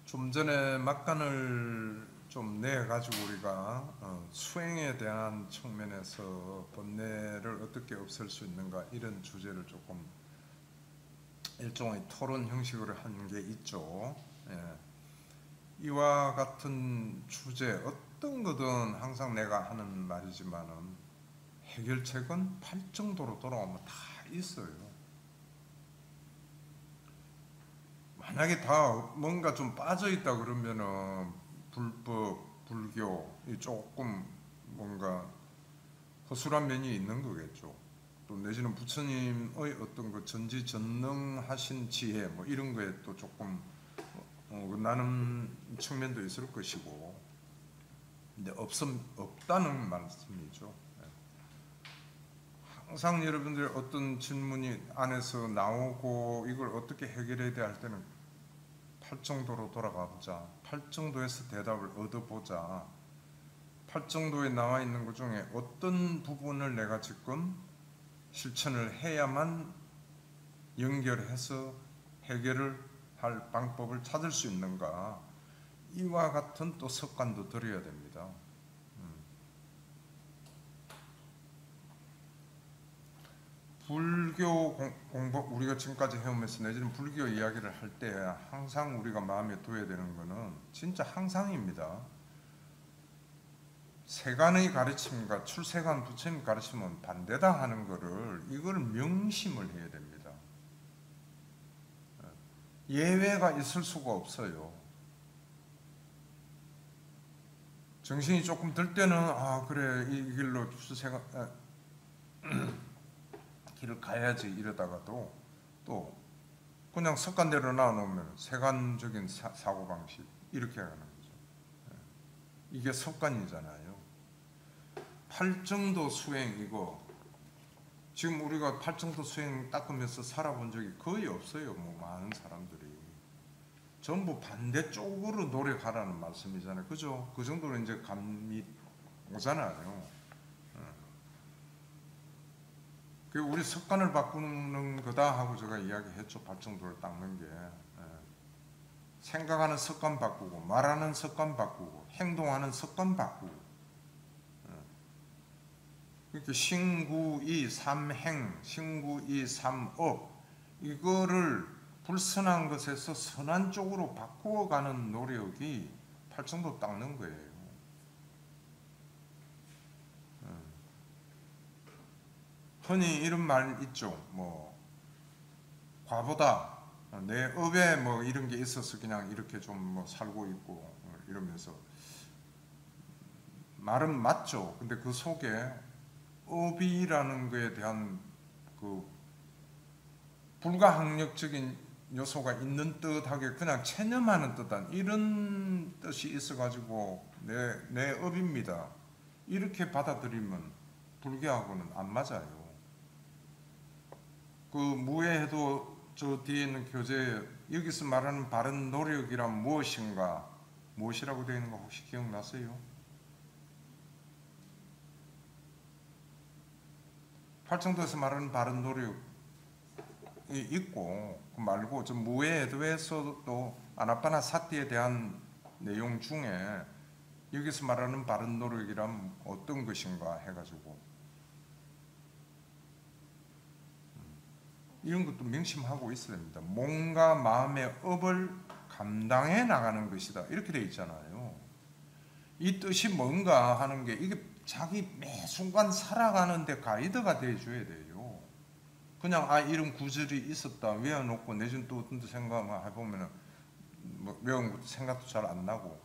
좀 전에 막간을 좀 내가지고 우리가 수행에 대한 측면에서 번뇌를 어떻게 없앨 수 있는가 이런 주제를 조금 일종의 토론 형식으로 한 게 있죠. 예. 이와 같은 주제 어떤 거든 항상 내가 하는 말이지만은 해결책은 팔정도로 돌아오면 다 있어요. 만약에 다 뭔가 좀 빠져 있다 그러면은 불법, 불교 이 조금 뭔가 허술한 면이 있는 거겠죠. 또 내지는 부처님의 어떤 그 전지전능하신 지혜 뭐 이런 거에 또 조금 나는 측면도 있을 것이고, 근데 없다는 말씀이죠. 항상 여러분들 어떤 질문이 안에서 나오고 이걸 어떻게 해결해야 돼 할 때는 팔정도로 돌아가 보자. 팔정도에서 대답을 얻어보자. 팔정도에 나와 있는 것 중에 어떤 부분을 내가 지금 실천을 해야만 연결해서 해결을 할 방법을 찾을 수 있는가. 이와 같은 또 습관도 들여야 됩니다. 불교 공부 우리가 지금까지 해오면서 내지는 불교 이야기를 할 때 항상 우리가 마음에 둬야 되는 것은 진짜 항상입니다. 세간의 가르침과 출세간 부처님 가르침은 반대다 하는 것을 이걸 명심을 해야 됩니다. 예외가 있을 수가 없어요. 정신이 조금 들 때는 그래 이 길로 출세가 길을 가야지 이러다가도 또 그냥 습관대로 나눠놓으면 세간적인 사고방식 이렇게 가는 거죠. 이게 습관이잖아요. 팔정도 수행이고 지금 우리가 팔정도 수행 닦으면서 살아본 적이 거의 없어요. 뭐 많은 사람들이 전부 반대쪽으로 노력하라는 말씀이잖아요. 그죠? 그 정도로 이제 감이 오잖아요. 우리 습관을 바꾸는 거다 하고 제가 이야기했죠. 팔정도를 닦는 게. 생각하는 습관 바꾸고 말하는 습관 바꾸고 행동하는 습관 바꾸고 그러니까 신구이 삼행 신구이 삼업 이거를 불선한 것에서 선한 쪽으로 바꾸어가는 노력이 팔정도 닦는 거예요. 흔히 이런 말 있죠. 뭐 과보다 내 업에 뭐 이런 게 있어서 그냥 이렇게 좀 뭐 살고 있고 이러면서 말은 맞죠. 근데 그 속에 업이라는 거에 대한 그 불가항력적인 요소가 있는 듯하게 그냥 체념하는 듯한 이런 뜻이 있어가지고 내 업입니다. 이렇게 받아들이면 불교하고는 안 맞아요. 그 무해해도 저 뒤에 있는 교재에 여기서 말하는 바른 노력이란 무엇인가 무엇이라고 되어 있는 거 혹시 기억나세요? 팔정도에서 말하는 바른 노력이 있고 그 말고 저 무해해도에서도 아나파나 사티에 대한 내용 중에 여기서 말하는 바른 노력이란 어떤 것인가 해가지고 이런 것도 명심하고 있어야 됩니다. 몸과 마음의 업을 감당해 나가는 것이다. 이렇게 되어 있잖아요. 이 뜻이 뭔가 하는 게 이게 자기 매 순간 살아가는데 가이드가 돼줘야 돼요. 그냥 이런 구절이 있었다 외워놓고 내준 또 어떤 생각만 해보면은 뭐 외운 것도 생각도 잘 안 나고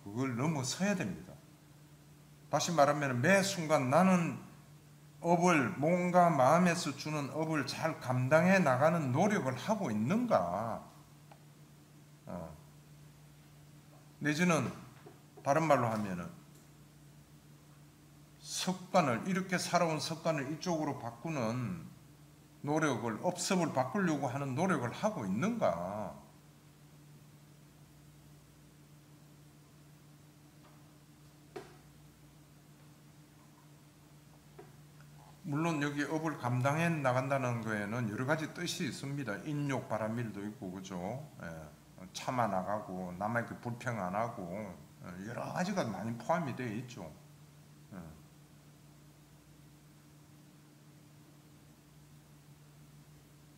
그걸 넘어서야 됩니다. 다시 말하면 매 순간 나는 업을 몸과 마음에서 주는 업을 잘 감당해 나가는 노력을 하고 있는가? 내지는 다른 말로 하면은 습관을 이렇게 살아온 습관을 이쪽으로 바꾸는 노력을 업습을 바꾸려고 하는 노력을 하고 있는가? 물론 여기 업을 감당해 나간다는 거에는 여러 가지 뜻이 있습니다. 인욕, 바람일도 있고 그죠? 예. 참아 나가고 남에게 불평 안 하고 여러 가지가 많이 포함이 되어 있죠.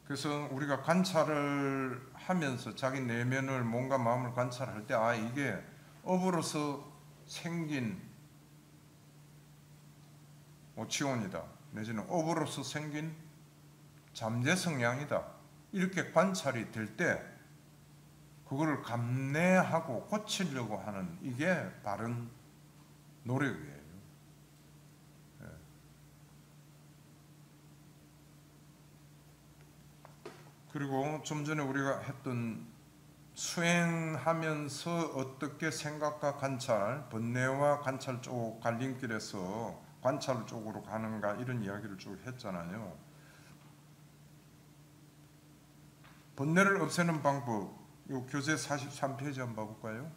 그래서 우리가 관찰을 하면서 자기 내면을 몸과 마음을 관찰할 때 이게 업으로서 생긴 오치원이다 내지는 업으로서 생긴 잠재 성향이다 이렇게 관찰이 될 때 그거를 감내하고 고치려고 하는 이게 바른 노력이에요. 그리고 좀 전에 우리가 했던 수행하면서 어떻게 생각과 관찰, 번뇌와 관찰 쪽 갈림길에서 관찰 쪽으로 가는가 이런 이야기를 쭉 했잖아요. 번뇌를 없애는 방법, 이 교재 43페이지 한번 봐볼까요?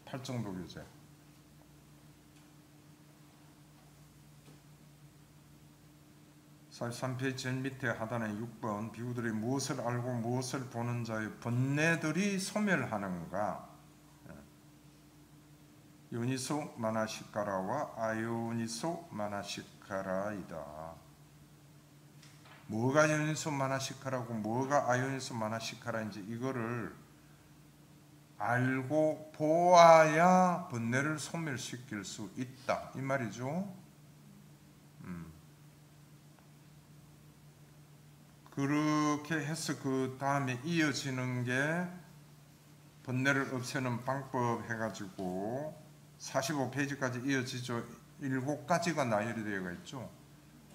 8정도 교재. 43페이지 제일 밑에 하단에 6번 비구들이 무엇을 알고 무엇을 보는 자의 번뇌들이 소멸하는가. 요니소 마나시카라와 아요니소 마나시카라이다. 뭐가 요니소 마나시카라고 뭐가 아요니소 마나시카라인지 이거를 알고 보아야 번뇌를 소멸시킬 수 있다 이 말이죠. 그렇게 해서 그 다음에 이어지는 게 번뇌를 없애는 방법 해가지고 45페이지까지 이어지죠. 7가지가 나열이 되어 있죠.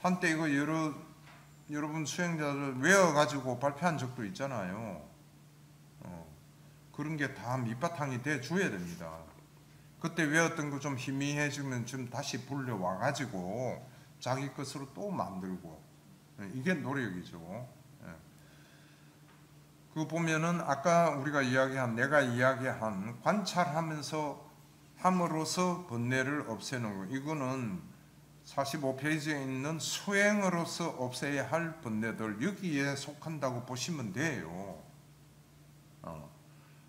한때 이거 여러분 수행자들 외워가지고 발표한 적도 있잖아요. 그런 게 다 밑바탕이 돼 줘야 됩니다. 그때 외웠던 거 좀 희미해지면 좀 다시 불려와가지고 자기 것으로 또 만들고 이게 노력이죠. 그 보면은 아까 우리가 내가 이야기한 관찰하면서 함으로써 번뇌를 없애는 거. 이거는 45페이지에 있는 수행으로서 없애야 할 번뇌들 여기에 속한다고 보시면 돼요.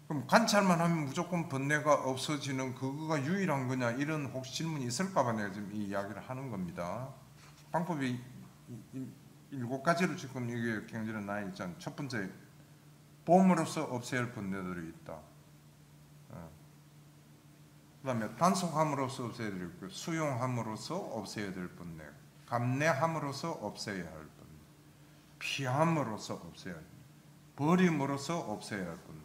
그럼 관찰만 하면 무조건 번뇌가 없어지는 그거가 유일한 거냐 이런 혹시 질문이 있을까봐 내가 지금 이 이야기를 하는 겁니다. 방법이 7가지로 지금 이게 굉장히 나와 있잖아요. 첫 번째, 봄으로써 없애야 할 번뇌들이 있다. 그 다음에 단속함으로써 없애야 될 것, 수용함으로써 없애야 될 번뇌, 감내함으로써 없애야 할 번뇌, 피함으로써 없애야 할 번뇌, 버림으로써 없애야 할 번뇌,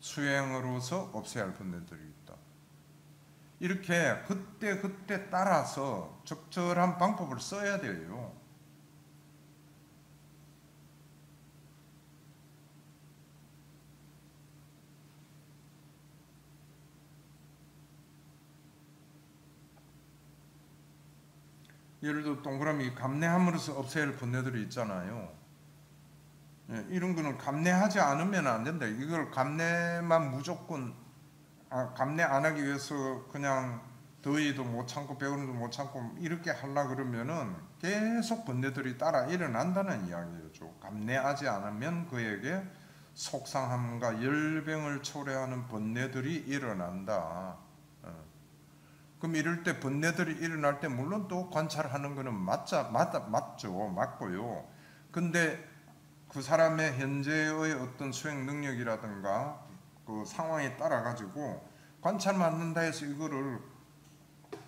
수행으로서 없애야 할 번뇌들이 있다. 이렇게 그때 따라서 적절한 방법을 써야 돼요. 예를 들어 동그라미 감내함으로써 없애야 할 번뇌들이 있잖아요. 이런 거는 감내하지 않으면 안 된다. 이걸 감내만 무조건 감내 안 하기 위해서 그냥 더위도 못 참고 배우는도 못 참고 이렇게 하려 그러면은 계속 번뇌들이 따라 일어난다는 이야기죠. 감내하지 않으면 그에게 속상함과 열병을 초래하는 번뇌들이 일어난다. 그럼 이럴 때 번뇌들이 일어날 때 물론 또 관찰하는 거는 맞죠. 맞고요. 근데 그 사람의 현재의 어떤 수행 능력이라든가 그 상황에 따라 가지고 관찰만 한다 해서 이거를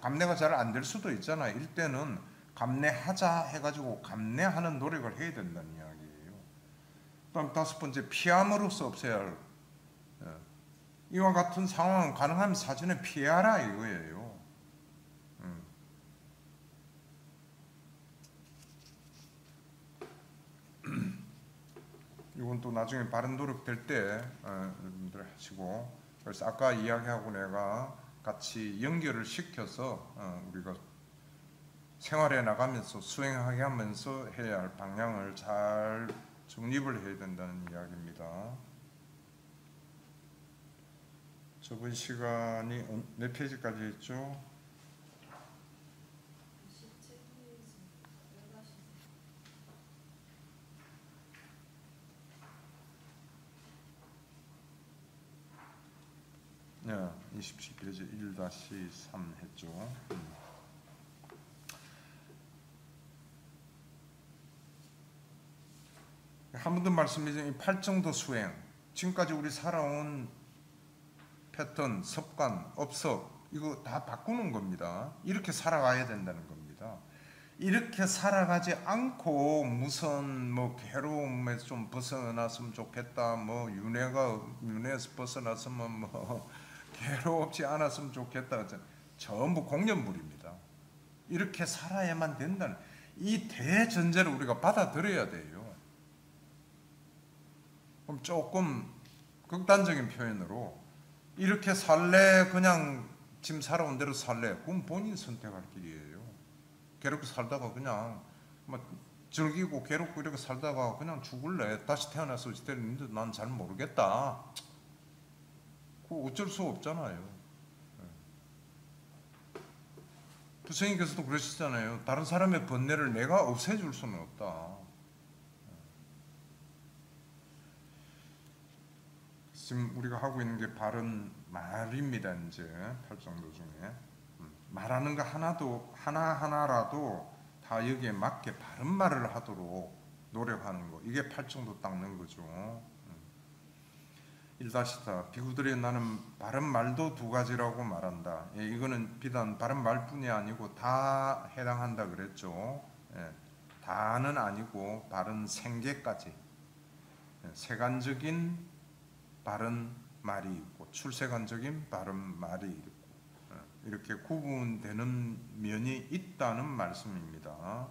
감내가 잘 안 될 수도 있잖아요. 이때는 감내하자 해가지고 감내하는 노력을 해야 된다는 이야기예요. 그다음 5번째, 피함으로써 없애야 할 이와 같은 상황은 가능하면 사전에 피하라 이거예요. 이건 또 나중에 바른 노력 될 때 여러분들 하시고, 그래서 아까 이야기하고 내가 같이 연결을 시켜서 우리가 생활해 나가면서 수행하게 하면서 해야 할 방향을 잘 정립을 해야 된다는 이야기입니다. 저번 시간이 몇 페이지까지 했죠? 27페이지 1-3 했죠. 한 번 더 말씀드리자면 이 팔정도 수행, 지금까지 우리 살아온 패턴, 습관, 업석 이거 다 바꾸는 겁니다. 이렇게 살아가야 된다는 겁니다. 이렇게 살아가지 않고 무슨 뭐 괴로움에서 좀 벗어났으면 좋겠다, 뭐 윤회에서 벗어났으면 뭐 괴롭지 않았으면 좋겠다, 전부 공연물입니다. 이렇게 살아야만 된다는 이 대전제를 우리가 받아들여야 돼요. 그럼 조금 극단적인 표현으로 이렇게 살래, 그냥 지금 살아온 대로 살래, 그건 본인 선택할 길이에요. 괴롭게 살다가 그냥 뭐 즐기고 괴롭고 이렇게 살다가 그냥 죽을래, 다시 태어나서 때리는데 난 잘 모르겠다, 그거 어쩔 수 없잖아요. 부처님께서도 그러시잖아요. 다른 사람의 번뇌를 내가 없애줄 수는 없다. 지금 우리가 하고 있는 게 바른 말입니다. 이제 팔정도 중에 말하는 거 하나하나라도 다 여기에 맞게 바른 말을 하도록 노력하는 거, 이게 팔정도 닦는 거죠. 1-4 비구들이 나는 바른 말도 두 가지라고 말한다. 예, 이거는 비단 바른 말뿐이 아니고 다 해당한다 그랬죠. 예, 다는 아니고 바른 생계까지, 예, 세간적인 바른 말이 있고 출세관적인 바른 말이 있고, 이렇게 구분되는 면이 있다는 말씀입니다.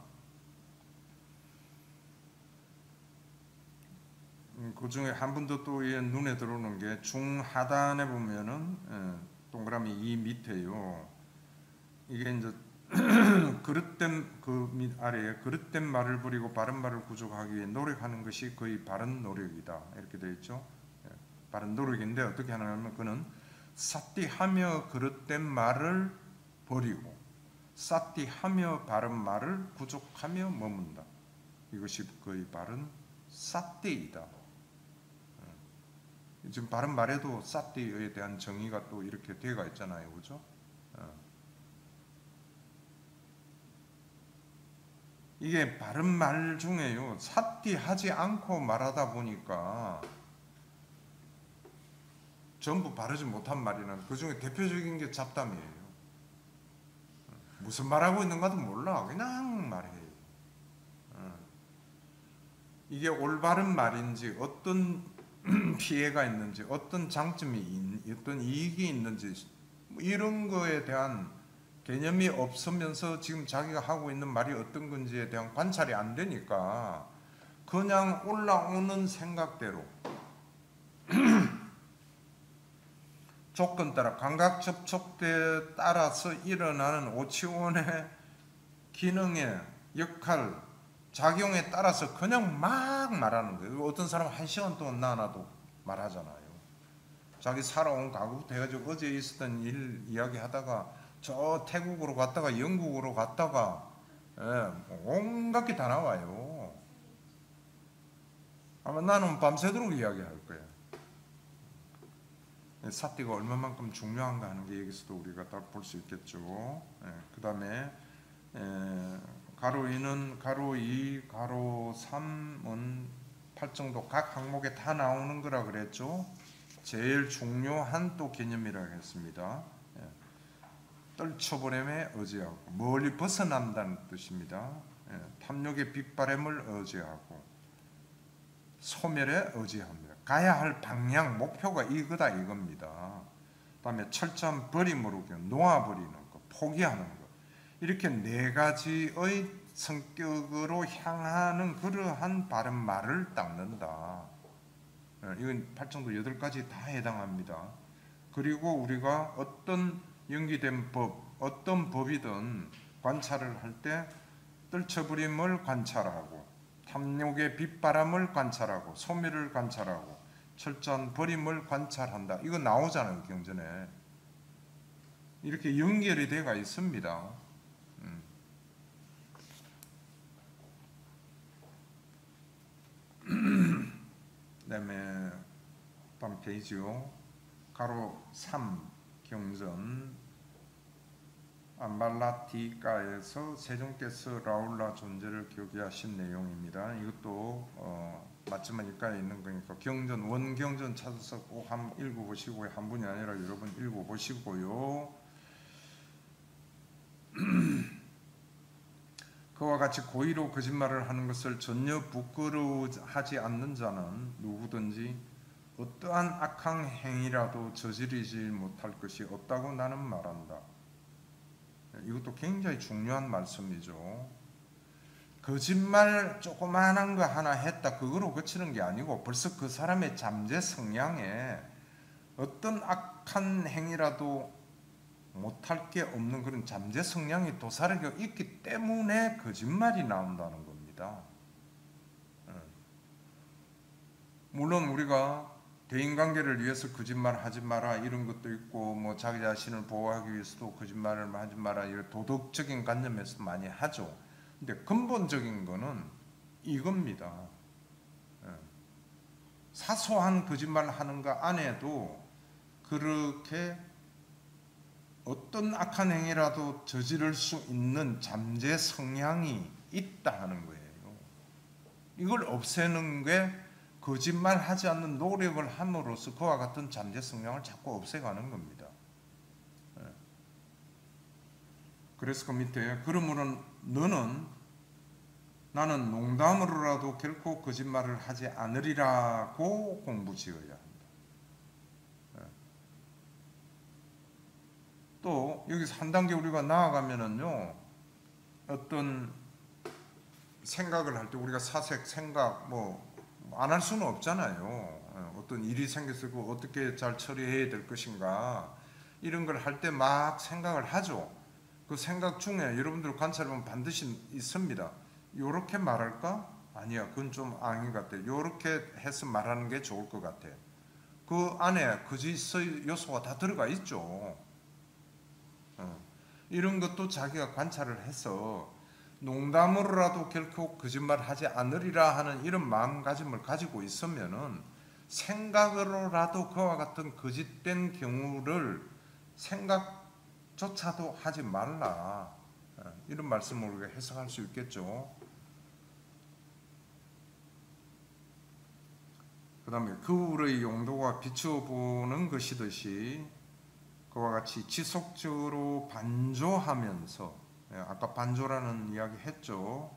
그 중에 한 번 더 또 눈에 들어오는 게 중하단에 보면은 동그라미 이 밑에요. 이게 이제 그릇된 그 밑 아래에 그릇된 말을 버리고 바른 말을 구족하기 위해 노력하는 것이 거의 바른 노력이다, 이렇게 되어 있죠. 바른 노력인데 어떻게 하냐면 그는 삿띠하며 그릇된 말을 버리고 삿띠하며 바른 말을 구족하며 머문다. 이것이 거의 바른 삿띠이다. 지금 바른 말에도 삿띠에 대한 정의가 또 이렇게 되어 있잖아요, 그죠? 이게 바른 말 중에요, 삿띠하지 않고 말하다 보니까 전부 바르지 못한 말이나 그 중에 대표적인 게 잡담이에요. 무슨 말하고 있는가도 몰라, 그냥 말해요. 이게 올바른 말인지, 어떤 피해가 있는지, 어떤 장점이, 어떤 이익이 있는지, 이런 거에 대한 개념이 없으면서 지금 자기가 하고 있는 말이 어떤 건지에 대한 관찰이 안 되니까 그냥 올라오는 생각대로 조건 따라 감각 접촉대에 따라서 일어나는 오치원의 기능의 역할, 작용에 따라서 그냥 막 말하는 거예요. 어떤 사람은 1시간 동안 나눠도 말하잖아요. 자기 살아온 과거부터 해가지고 어제 있었던 일 이야기하다가 저 태국으로 갔다가 영국으로 갔다가, 예, 온갖 게 다 나와요. 아마 나는 밤새도록 이야기할 거예요. 삿띠가 얼마만큼 중요한가 하는 게 여기서도 우리가 딱 볼 수 있겠죠. 그 다음에 가로 2는 가로 2, 가로 3은 팔정도 각 항목에 다 나오는 거라 그랬죠. 제일 중요한 또 개념이라고 했습니다. 떨쳐버림에 의지하고 멀리 벗어난다는 뜻입니다. 탐욕의 빗바람을 의지하고 소멸에 의지합니다. 가야 할 방향, 목표가 이거다 이겁니다. 그다음에 철저한 버림으로 놓아버리는 거, 포기하는 거, 이렇게 네 가지의 성격으로 향하는 그러한 바른 말을 닦는다. 이건 팔정도 8가지 다 해당합니다. 그리고 우리가 어떤 연기된 법, 어떤 법이든 관찰을 할 때 떨쳐버림을 관찰하고 탐욕의 빗바람을 관찰하고 소멸을 관찰하고 철저한 버림을 관찰한다. 이거 나오잖아요, 경전에. 이렇게 연결이 되어 있습니다. 그다음에 다음 페이지요. 가로 3 경전 암발라티가에서 세종께서 라울라 존재를 교기하신 내용입니다. 이것도 맞지만 이가에 있는 거니까 경전 원경전 찾아서 꼭 한번 읽어보시고요. 한 분이 아니라 여러 분 읽어보시고요. 그와 같이 고의로 거짓말을 하는 것을 전혀 부끄러워하지 않는 자는 누구든지 어떠한 악한 행위라도 저지르지 못할 것이 없다고 나는 말한다. 이것도 굉장히 중요한 말씀이죠. 거짓말 조그마한 거 하나 했다 그거로 그치는 게 아니고 벌써 그 사람의 잠재 성향에 어떤 악한 행위라도 못할 게 없는 그런 잠재 성향이 도사리가 있기 때문에 거짓말이 나온다는 겁니다. 물론 우리가 대인관계를 위해서 거짓말 하지 마라 이런 것도 있고 뭐 자기 자신을 보호하기 위해서도 거짓말을 하지 마라 이런 도덕적인 관념에서 많이 하죠. 근데 근본적인 거는 이겁니다. 사소한 거짓말 하는 거 안에도 그렇게 어떤 악한 행위라도 저지를 수 있는 잠재 성향이 있다 하는 거예요. 이걸 없애는 게 거짓말 하지 않는 노력을 함으로써 그와 같은 잠재 성향을 자꾸 없애가는 겁니다. 그래서 그 밑에 그러므로 나는 농담으로라도 결코 거짓말을 하지 않으리라고 공부지어야 한다. 또 여기서 한 단계 우리가 나아가면은요, 어떤 생각을 할 때 우리가 사색 생각 뭐 안 할 수는 없잖아요. 어떤 일이 생겼을 때 어떻게 잘 처리해야 될 것인가 이런 걸 할 때 막 생각을 하죠. 그 생각 중에 여러분들 관찰해보면 반드시 있습니다. 요렇게 말할까? 아니야, 그건 좀 아닌 것 같아. 요렇게 해서 말하는 게 좋을 것 같아. 그 안에 거짓의 요소가 다 들어가 있죠. 이런 것도 자기가 관찰을 해서 농담으로라도 결코 거짓말하지 않으리라 하는 이런 마음가짐을 가지고 있으면은 생각으로라도 그와 같은 거짓된 경우를 생각조차도 하지 말라. 이런 말씀을 우리가 해석할 수 있겠죠. 그 다음에 거울의 용도가 비추어보는 것이듯이 그와 같이 지속적으로 반조하면서 아까 반조라는 이야기 했죠.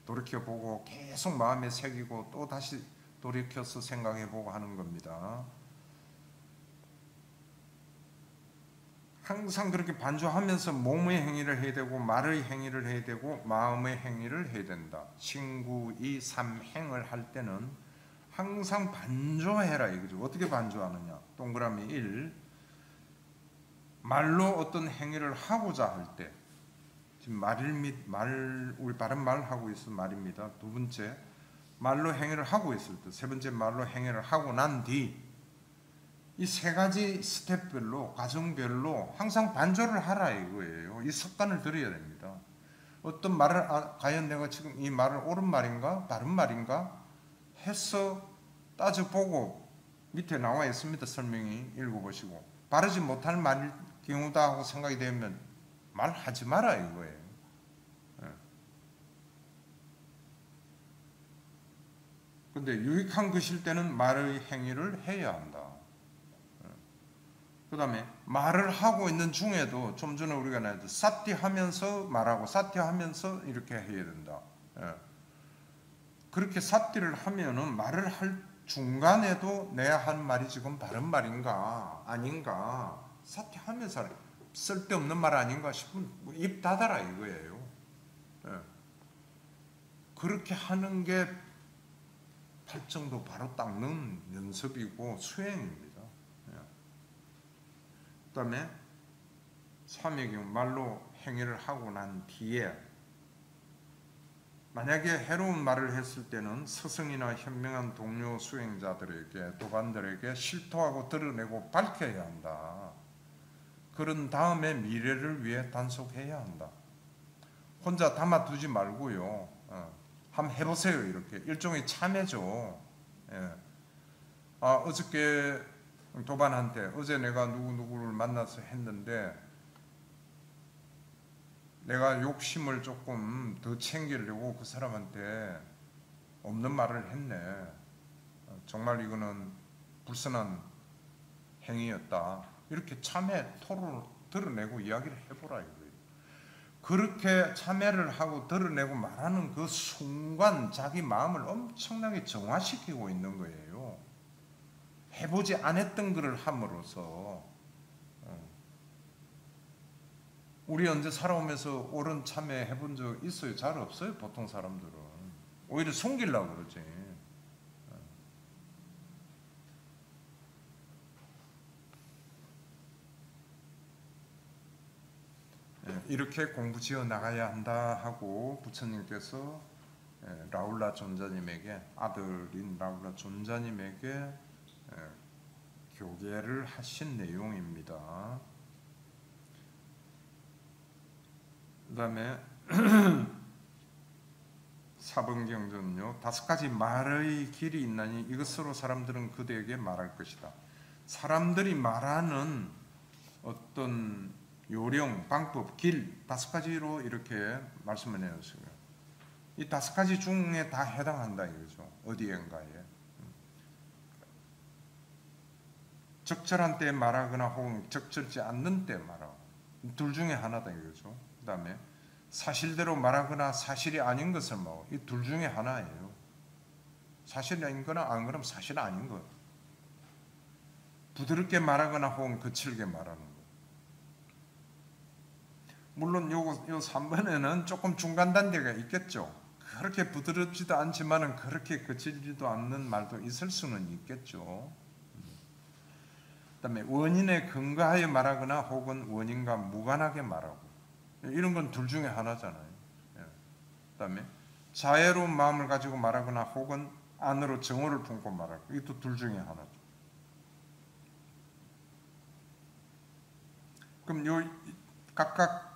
돌이켜보고 계속 마음에 새기고 또 다시 돌이켜서 생각해보고 하는 겁니다. 항상 그렇게 반조하면서 몸의 행위를 해야 되고 말의 행위를 해야 되고 마음의 행위를 해야 된다. 신구이 삼행을 할 때는 항상 반조해라 이거죠. 어떻게 반조하느냐? 동그라미 1. 말로 어떤 행위를 하고자 할 때, 지금 우리 바른 말 하고 있을 말입니다. 두 번째, 말로 행위를 하고 있을 때, 세 번째 말로 행위를 하고 난 뒤, 이 세 가지 스텝별로, 과정별로 항상 반조를 하라 이거예요. 이 습관을 들여야 됩니다. 어떤 말을 과연 내가 지금 이 말을 옳은 말인가, 바른 말인가 해서 따져보고 밑에 나와 있습니다. 설명이 읽어보시고 바르지 못할 말일 경우다 하고 생각이 되면 말하지 마라 이거예요. 근데 유익한 것일 때는 말의 행위를 해야 한다. 그 다음에 말을 하고 있는 중에도 좀 전에 우리가 나왔죠. 삿디하면서 말하고 삿디하면서 이렇게 해야 된다. 그렇게 삿디를 하면은 말을 할 중간에도 내가 한 말이 지금 바른 말인가 아닌가 삿디하면서 쓸데없는 말 아닌가 싶으면 입 닫아라 이거예요. 그렇게 하는 게 팔정도 바로 닦는 연습이고 수행입니다. 그 다음에 3의 경우 말로 행위를 하고 난 뒤에 만약에 해로운 말을 했을 때는 스승이나 현명한 동료 수행자들에게 도반들에게 실토하고 드러내고 밝혀야 한다. 그런 다음에 미래를 위해 단속해야 한다. 혼자 담아두지 말고요. 한번 해보세요. 이렇게 일종의 참회죠. 어저께 도반한테 어제 내가 누구누구를 만나서 했는데 내가 욕심을 조금 더 챙기려고 그 사람한테 없는 말을 했네. 정말 이거는 불순한 행위였다. 이렇게 참회 토론을 드러내고 이야기를 해보라 이거예요. 그렇게 참회를 하고 드러내고 말하는 그 순간 자기 마음을 엄청나게 정화시키고 있는 거예요. 해보지 않았던 것을 함으로써. 우리 언제 살아오면서 옳은 참회 해본 적 있어요? 잘 없어요. 보통 사람들은 오히려 숨기려고 그러지. 이렇게 공부 지어 나가야 한다 하고 부처님께서 라울라 존자님에게, 아들인 라울라 존자님에게 교계를 하신 내용입니다. 그 다음에 사번경전은요, 5가지 말의 길이 있나니 이것으로 사람들은 그대에게 말할 것이다. 사람들이 말하는 어떤 요령, 방법, 길 5가지로 이렇게 말씀을 해놨어요. 이 5가지 중에 다 해당한다 이거죠. 어디엔가에. 적절한 때에 말하거나 혹은 적절치 않는 때에 말하고, 둘 중에 하나다 이거죠. 그 다음에 사실대로 말하거나 사실이 아닌 것을 말하고, 이 둘 중에 하나예요. 사실이 아닌 거나 안 그러면 사실 아닌 거. 부드럽게 말하거나 혹은 거칠게 말하는 거. 물론 요 3번에는 조금 중간 단계가 있겠죠. 그렇게 부드럽지도 않지만은 그렇게 거칠지도 않는 말도 있을 수는 있겠죠. 그다음에 원인에 근거하여 말하거나 혹은 원인과 무관하게 말하고, 이런 건 둘 중에 하나잖아요. 그다음에 자애로운 마음을 가지고 말하거나 혹은 안으로 정오를 품고 말하고, 이것도 둘 중에 하나죠. 그럼 요 각각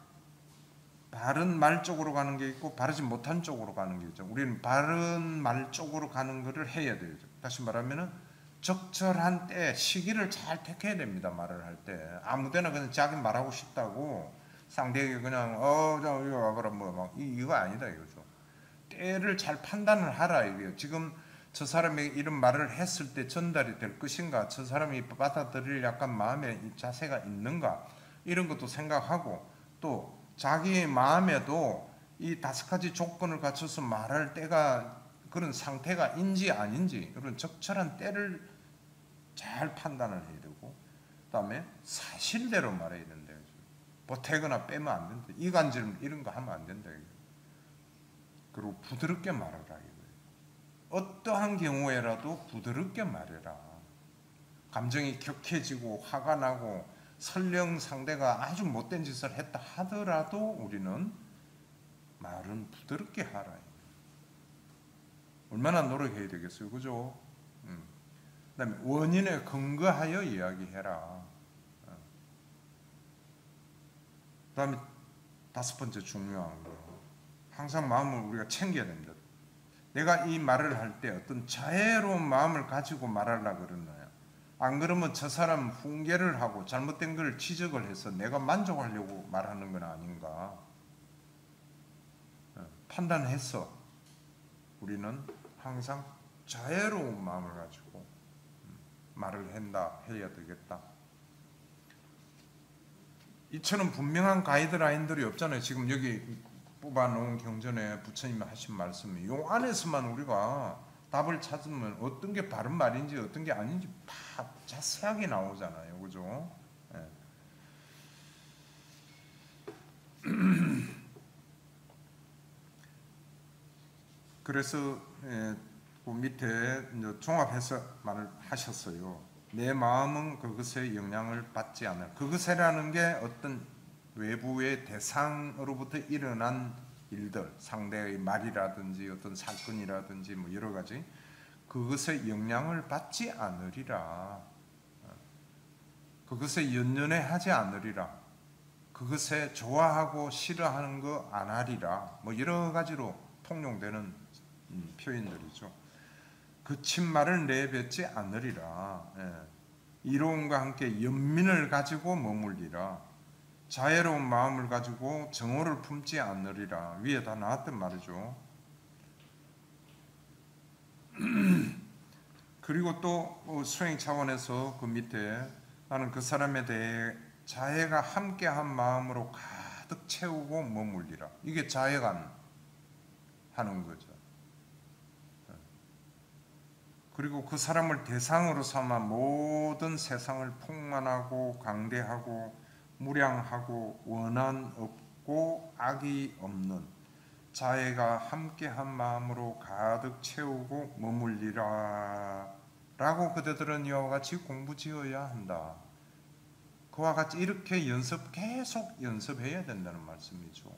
바른 말 쪽으로 가는 게 있고 바르지 못한 쪽으로 가는 게 있죠. 우리는 바른 말 쪽으로 가는 것을 해야 되죠. 다시 말하면은 적절한 때, 시기를 잘 택해야 됩니다. 말을 할 때 아무데나 그냥 자기 말하고 싶다고 상대에게 그냥 저 이거 와봐라 뭐 이거 아니다 이거죠. 때를 잘 판단을 하라 이거예요. 지금 저 사람에게 이런 말을 했을 때 전달이 될 것인가, 저 사람이 받아들일 약간 마음의 자세가 있는가, 이런 것도 생각하고, 또 자기 마음에도 이 5가지 조건을 갖춰서 말할 때가 그런 상태가 인지 아닌지, 이런 적절한 때를 잘 판단을 해야 되고, 그 다음에 사실대로 말해야 된다. 보태거나 빼면 안 된다. 이간질 이런 거 하면 안 된다. 그리고 부드럽게 말하라 이거예요. 어떠한 경우에라도 부드럽게 말해라. 감정이 격해지고 화가 나고 설령 상대가 아주 못된 짓을 했다 하더라도 우리는 말은 부드럽게 하라. 얼마나 노력해야 되겠어요, 그죠? 그다음에 원인에 근거하여 이야기해라. 그다음에 5번째 중요한 거, 항상 마음을 우리가 챙겨야 됩니다. 내가 이 말을 할 때 어떤 자애로운 마음을 가지고 말하려고 그러나요? 안 그러면 저 사람 훈계를 하고 잘못된 걸 지적을 해서 내가 만족하려고 말하는 건 아닌가 판단해서 우리는 항상 자애로운 마음을 가지고 말을 해야 되겠다. 이처럼 분명한 가이드라인들이 없잖아요. 지금 여기 뽑아놓은 경전에 부처님이 하신 말씀이 요 안에서만 우리가 답을 찾으면 어떤 게 바른 말인지 어떤 게 아닌지 다 자세하게 나오잖아요. 그죠? 네. 그래서 그 밑에 종합해서 말을 하셨어요. 내 마음은 그것의 영향을 받지 않을. 그것이라는 게 어떤 외부의 대상으로부터 일어난 일들, 상대의 말이라든지 어떤 사건이라든지 뭐 여러 가지, 그것의 영향을 받지 않으리라. 그것에 연연해하지 않으리라. 그것에 좋아하고 싫어하는 거 안 하리라. 뭐 여러 가지로 통용되는 표현들이죠. 그친 말을 내뱉지 않으리라. 예. 이로움과 함께 연민을 가지고 머물리라. 자애로운 마음을 가지고 정오를 품지 않으리라. 위에 다 나왔던 말이죠. 그리고 또 수행 차원에서 그 밑에 나는 그 사람에 대해 자애가 함께한 마음으로 가득 채우고 머물리라. 이게 자애감 하는 거죠. 그리고 그 사람을 대상으로 삼아 모든 세상을 풍만하고 강대하고 무량하고 원한 없고 악이 없는 자애가 함께한 마음으로 가득 채우고 머물리라 라고 그대들은 이와 같이 공부지어야 한다. 그와 같이 이렇게 계속 연습해야 된다는 말씀이죠.